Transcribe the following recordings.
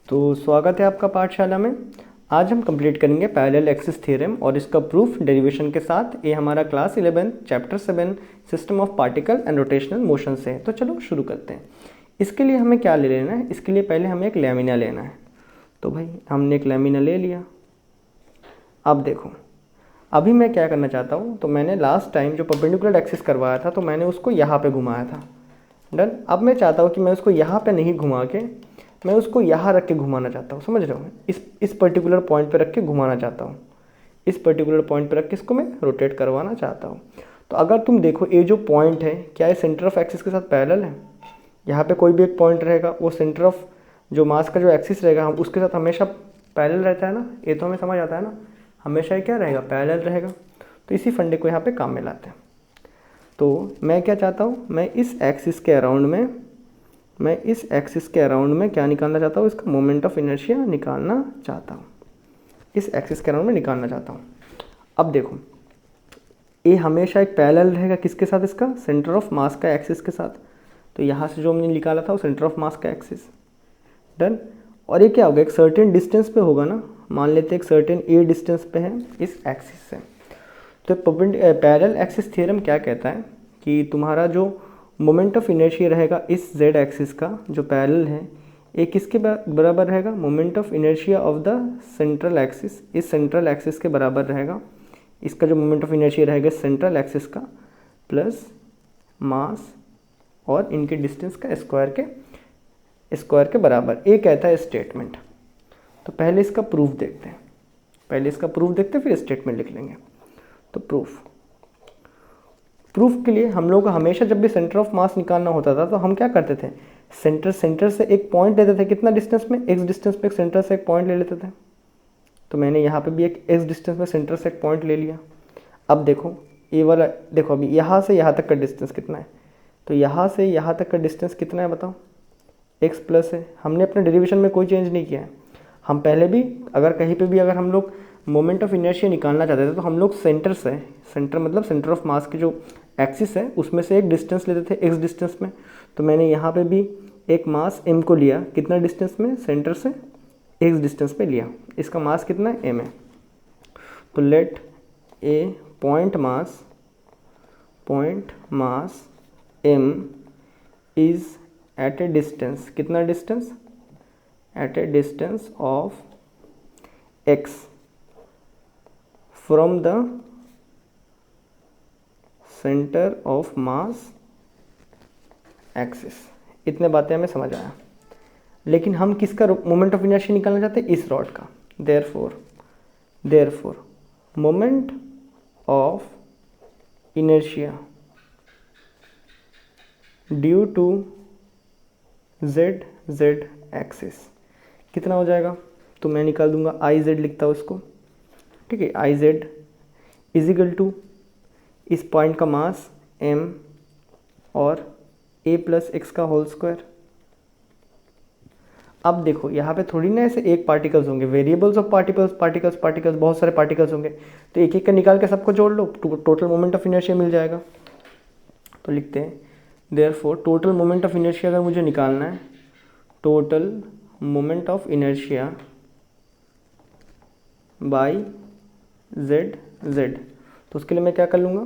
तो स्वागत है आपका पाठशाला में। आज हम कंप्लीट करेंगे पैरेलल एक्सिस थ्योरम और इसका प्रूफ डेरिवेशन के साथ। ये हमारा class 11 chapter 7 system of particle and rotational motion से है। तो चलो शुरू करते हैं। इसके लिए हमें क्या ले लेना है? इसके लिए पहले हमें एक लैमिना लेना है। तो भाई हमने एक लैमिना ले लिया। अब देखो, अभी मैं क्या करना चाहता हूँ, तो मैंने लास्ट टाइम जो परपेंडिकुलर एक्सिस करवाया था तो मैंने उसको यहाँ पे घुमाया था। डन। अब मैं चाहता हूँ कि मैं उसको यहाँ पे नहीं घुमा के मैं उसको यहाँ रख के घुमाना चाहता हूँ। समझ रहे हो? इस पर्टिकुलर पॉइंट पे रख के घुमाना चाहता हूँ। इस पर्टिकुलर पॉइंट पे रख के इसको मैं रोटेट करवाना चाहता हूँ। तो अगर तुम देखो, ये जो पॉइंट है क्या ये सेंटर ऑफ एक्सिस के साथ पैरेलल है? यहाँ पे कोई भी एक पॉइंट रहेगा, वो सेंटर ऑफ जो मास का जो एक्सिस रहेगा हम उसके साथ हमेशा पैरेलल रहता है ना। ये तो हमें समझ आता है ना, हमेशा ये क्या रहेगा? पैरेलल रहेगा। तो इसी फंडे को यहाँ पे काम में लाते हैं। तो मैं क्या चाहता हूँ, मैं इस एक्सिस के अराउंड में क्या निकालना चाहता हूँ? इसका मोमेंट ऑफ इनर्शिया निकालना चाहता हूँ। इस एक्सिस के अराउंड में निकालना चाहता हूँ। अब देखो, ये हमेशा एक पैरेलल रहेगा किसके साथ? इसका सेंटर ऑफ मास का एक्सिस के साथ। तो यहाँ से जो हमने निकाला था वो सेंटर ऑफ मास का एक्सिस। डन। और ये क्या होगा? एक सर्टेन डिस्टेंस पे होगा ना। मान लेते हैं एक सर्टेन ए डिस्टेंस पे है इस एक्सिस से। तो पैरेलल एक्सिस थ्योरम क्या कहता है कि तुम्हारा जो मोमेंट ऑफ इनर्शिया रहेगा इस जेड एक्सिस का जो पैरेलल है, एक किसके बराबर रहेगा? Moment of inertia of the central axis. इस सेंट्रल एक्सिस के बराबर रहेगा। इसका जो मोमेंट ऑफ इनर्शिया रहेगा सेंट्रल एक्सिस का प्लस मास और इनके डिस्टेंस का स्क्वायर के बराबर। ये कहता है स्टेटमेंट। तो पहले इसका प्रूफ देखते हैं। फिर स्टेटमेंट लिख लेंगे। तो प्रूफ के लिए हम लोग को हमेशा जब भी सेंटर ऑफ मास निकालना होता था तो हम क्या करते थे? सेंटर से एक पॉइंट लेते थे। कितना डिस्टेंस में? एक्स डिस्टेंस पे एक सेंटर से एक पॉइंट ले लेते थे। तो मैंने यहाँ पे भी एक एक्स डिस्टेंस में सेंटर से एक पॉइंट ले लिया। अब देखो ये वाला, देखो अभी यहाँ से यहाँ तक का डिस्टेंस कितना है? तो यहाँ से यहाँ तक का डिस्टेंस कितना है बताओ? एक्स प्लस है। हमने अपने डेरिवेशन में कोई चेंज नहीं किया है। हम पहले भी अगर कहीं पे भी अगर हम लोग मोमेंट ऑफ इनर्शिया निकालना चाहते थे तो हम लोग सेंटर मतलब सेंटर ऑफ मास की जो एक्सिस है उसमें से एक डिस्टेंस लेते थे एक्स डिस्टेंस में। तो मैंने यहाँ पे भी एक मास m को लिया। कितना डिस्टेंस में? सेंटर से एक्स डिस्टेंस पे लिया। इसका मास कितना है? m है। तो let a point mass m is at a distance. कितना distance? At a distance of x from the centre of mass axis. इतने बातें हमें समझ आया। लेकिन हम किसका मोमेंट ऑफ इनर्शिया निकालना चाहते हैं? इस रॉड का। Therefore moment of inertia due to z axis कितना हो जाएगा? तो मैं निकाल दूंगा आई जेड, लिखता हूँ इसको। ठीक है, I Z is equal to इस पॉइंट का मास m और a प्लस एक्स का होल स्क्वायर। अब देखो यहाँ पे थोड़ी ना ऐसे एक पार्टिकल्स होंगे, वेरिएबल्स ऑफ पार्टिकल्स बहुत सारे पार्टिकल्स होंगे। तो एक एक का निकाल के सबको जोड़ लो, टोटल मोमेंट ऑफ इनर्शिया मिल जाएगा। तो लिखते हैं therefore total moment of inertia अगर मुझे निकालना है, total moment of inertia by z। तो उसके लिए मैं क्या कर लूँगा?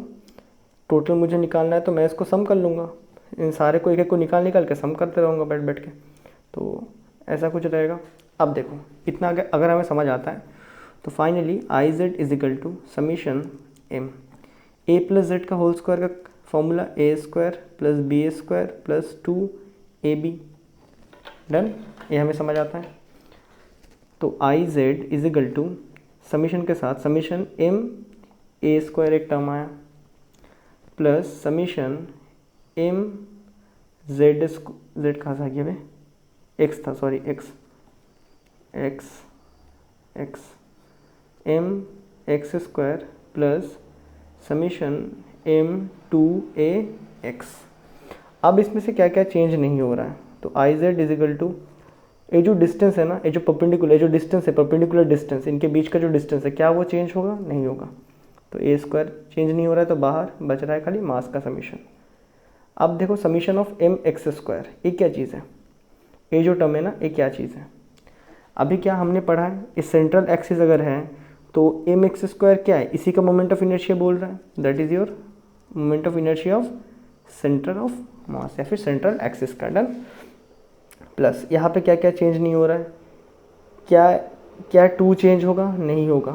टोटल मुझे निकालना है तो मैं इसको सम कर लूँगा। इन सारे को एक एक को निकाल के सम करते रहूँगा बैठ के। तो ऐसा कुछ रहेगा। अब देखो इतना अगर हमें समझ आता है तो finally I Z is equal to summation m a plus Z का होल स्क्वायर का formula a square plus B square plus 2ab। Done. ये हमें समझ आता है। तो I Z is equal to summation के साथ समीशन m a स्क्वायर एक टर्म आया प्लस समीशन m z कहाँ से आ गया भाई? x था, sorry x m x square plus summation m 2a x। अब इसमें से क्या क्या चेंज नहीं हो रहा है? तो I Z is equal to ये जो डिस्टेंस है ना, ये जो परपेंडिकुलर डिस्टेंस इनके बीच का जो डिस्टेंस है, क्या वो चेंज होगा? नहीं होगा। तो ए स्क्वायर चेंज नहीं हो रहा है, तो बाहर बच रहा है खाली मास का समीशन। अब देखो summation of M X square, ये क्या चीज़ है? ये जो टर्म है ना, ये क्या चीज़ है? अभी क्या हमने पढ़ा है, इस सेंट्रल एक्सिस अगर है तो mx² क्या है, इसी का मोमेंट ऑफ इनर्शिया बोल रहा है, that is your moment of inertia of centre of मास या फिर सेंट्रल एक्सिस का। डन। प्लस यहाँ पे क्या क्या चेंज नहीं हो रहा है, क्या 2 चेंज होगा, नहीं होगा।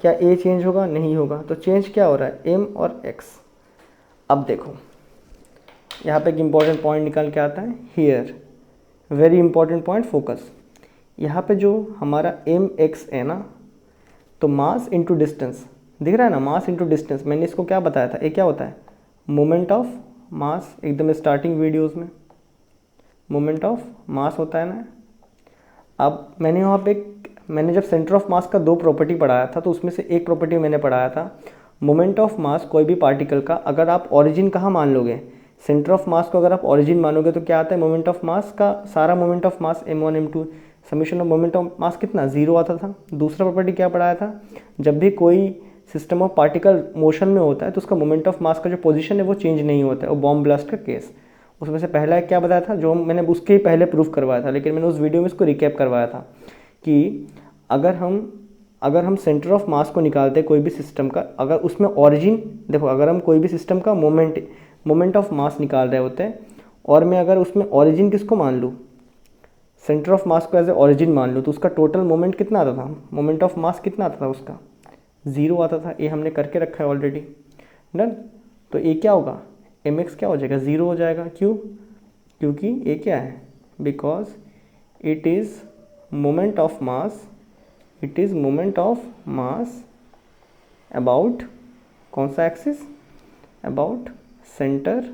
क्या a चेंज होगा, नहीं होगा। तो चेंज क्या हो रहा है, m और x। अब देखो यहाँ पे एक इम्पॉर्टेंट पॉइंट निकल के आता है, here very important point, focus. यहाँ पे जो हमारा mx है ना, तो मास इनटू डिस्टेंस दिख रहा है ना, मास इनटू डिस्टेंस। मैंने इसको क्या बताया था, ये क्या होता है, मोमेंट ऑफ मास। एकदम स्टार्टिंग वीडियोस में मोमेंट ऑफ मास होता है ना। अब मैंने वहाँ पे मैंने जब सेंटर ऑफ मास का 2 प्रॉपर्टी पढ़ाया था, तो उसमें से एक प्रॉपर्टी मैंने पढ़ाया था मोमेंट ऑफ मास कोई भी पार्टिकल का, अगर आप ओरिजिन कहाँ मान लोगे, सेंटर ऑफ मास को अगर आप ओरिजिन मानोगे तो क्या आता है, मोमेंट ऑफ मास का सारा moment of mass m1 m2 summation of moment of mass कितना, 0 आता था। दूसरा प्रॉपर्टी क्या पढ़ाया था, जब भी कोई सिस्टम ऑफ पार्टिकल मोशन में होता है तो उसका मोमेंट ऑफ मास का जो पोजीशन है वो चेंज नहीं होता है, वो बॉम्ब ब्लास्ट का केस। उसमें से पहला क्या बताया था, जो मैंने उसके ही पहले प्रूफ करवाया था, लेकिन मैंने उस वीडियो में इसको रिकैप करवाया था कि अगर हम सेंटर ऑफ मास को निकालते हैं कोई भी सिस्टम का, अगर उसमें ओरिजिन देखो, अगर हम कोई भी सिस्टम का मोमेंट ऑफ मास निकाल रहे होते हैं और मैं अगर उसमें ओरिजिन किसको मान लूँ, सेंटर ऑफ मास को एज ए ओरिजिन मान लूँ, तो उसका टोटल मोमेंट कितना आता था, मोमेंट ऑफ मास कितना आता था उसका, 0 आता था। ये हमने करके रखा है ऑलरेडी। डन। तो ये क्या होगा, mx क्या हो जाएगा, 0 हो जाएगा। क्यों, क्योंकि ये क्या है, because it is moment of mass, it is moment of mass about कौन सा एक्सिस, अबाउट सेंटर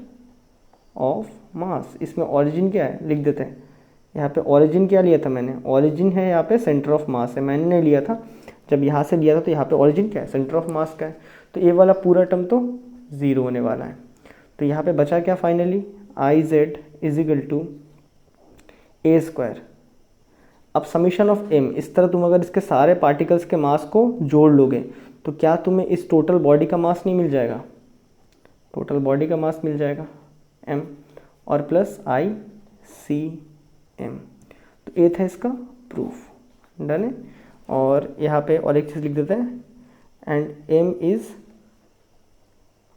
ऑफ मास। इसमें ओरिजिन क्या है लिख देते हैं, यहाँ पे ओरिजिन क्या लिया था मैंने, ओरिजिन है यहाँ पे सेंटर ऑफ मास है, मैंने नहीं लिया था, जब यहाँ से लिया था तो यहाँ पे ओरिजिन क्या है, सेंटर ऑफ मास का है। तो ये वाला पूरा टर्म तो 0 होने वाला है। तो यहाँ पे बचा क्या finally, IZ is equal to a²। अब समीशन ऑफ m, इस तरह तुम अगर इसके सारे पार्टिकल्स के मास को जोड़ लोगे तो क्या तुम्हें इस टोटल बॉडी का मास नहीं मिल जाएगा, टोटल बॉडी का मास मिल जाएगा m और प्लस ICM। तो ये था इसका प्रूफ। डन है। और यहाँ पे और एक चीज़ लिख देते हैं, and m is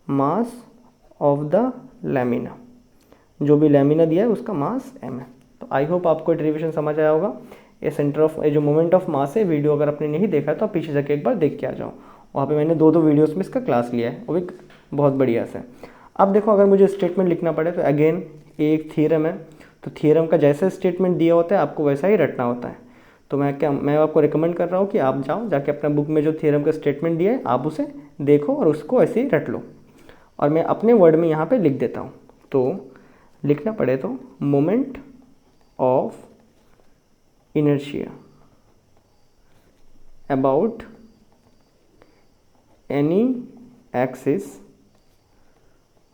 mass of the lamina, जो भी लैमिना दिया है उसका मास m है। तो आई होप आपको डेरिवेशन समझ आया होगा। ये सेंटर ऑफ, ये जो मोमेंट ऑफ मास है, वीडियो अगर आपने नहीं देखा है तो आप पीछे जाके एक बार देख के आ जाओ, वहाँ पे मैंने 2 वीडियोस में इसका क्लास लिया है, वो भी बहुत बढ़िया से। अब देखो, अगर मुझे स्टेटमेंट लिखना पड़े तो अगेन एक थ्योरम है, तो थ्योरम का जैसा स्टेटमेंट दिया होता है आपको वैसा ही रटना होता है। तो मैं आपको रिकमेंड कर रहा हूँ कि आप जाओ जाके अपना बुक में जो थ्योरम का स्टेटमेंट दिया है आप उसे देखो और उसको ऐसे ही रट लो। और मैं अपने वर्ड में यहाँ पे लिख देता हूँ। तो लिखना पड़े तो moment of inertia about any axis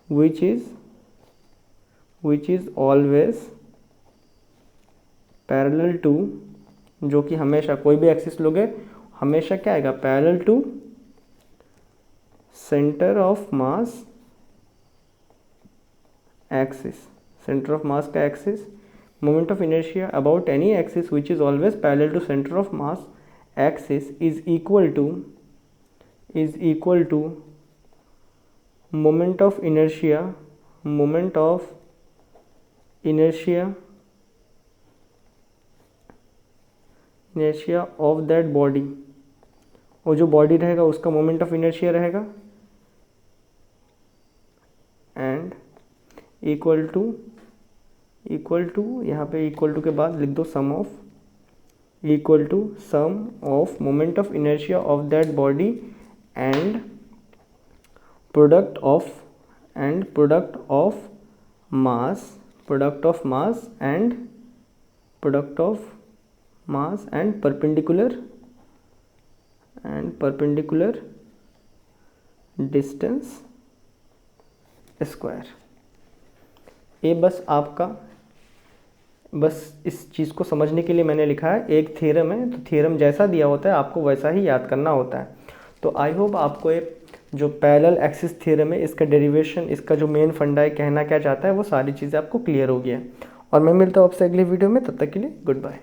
which is always parallel to, जो कि हमेशा कोई भी एक्सिस लोगे हमेशा क्या आएगा, parallel to centre of mass axis, centre of mass का axis, moment of inertia about any axis which is always parallel to centre of mass axis is equal to moment of inertia of that body, वो जो body रहेगा उसका moment of inertia रहेगा, and equal to यहाँ पे equal to के बाद लिख दो sum of moment of inertia of that body and product of mass and perpendicular distance square। ये बस इस चीज़ को समझने के लिए मैंने लिखा है। एक थ्योरम है तो थ्योरम जैसा दिया होता है आपको वैसा ही याद करना होता है। तो आई होप आपको एक जो पैरेलल एक्सिस थ्योरम है इसका डेरिवेशन, इसका जो मेन फंडा है, कहना क्या चाहता है, वो सारी चीज़ें आपको क्लियर हो गया है। और मैं मिलता हूँ आपसे अगले वीडियो में, तब तक के लिए गुड बाय।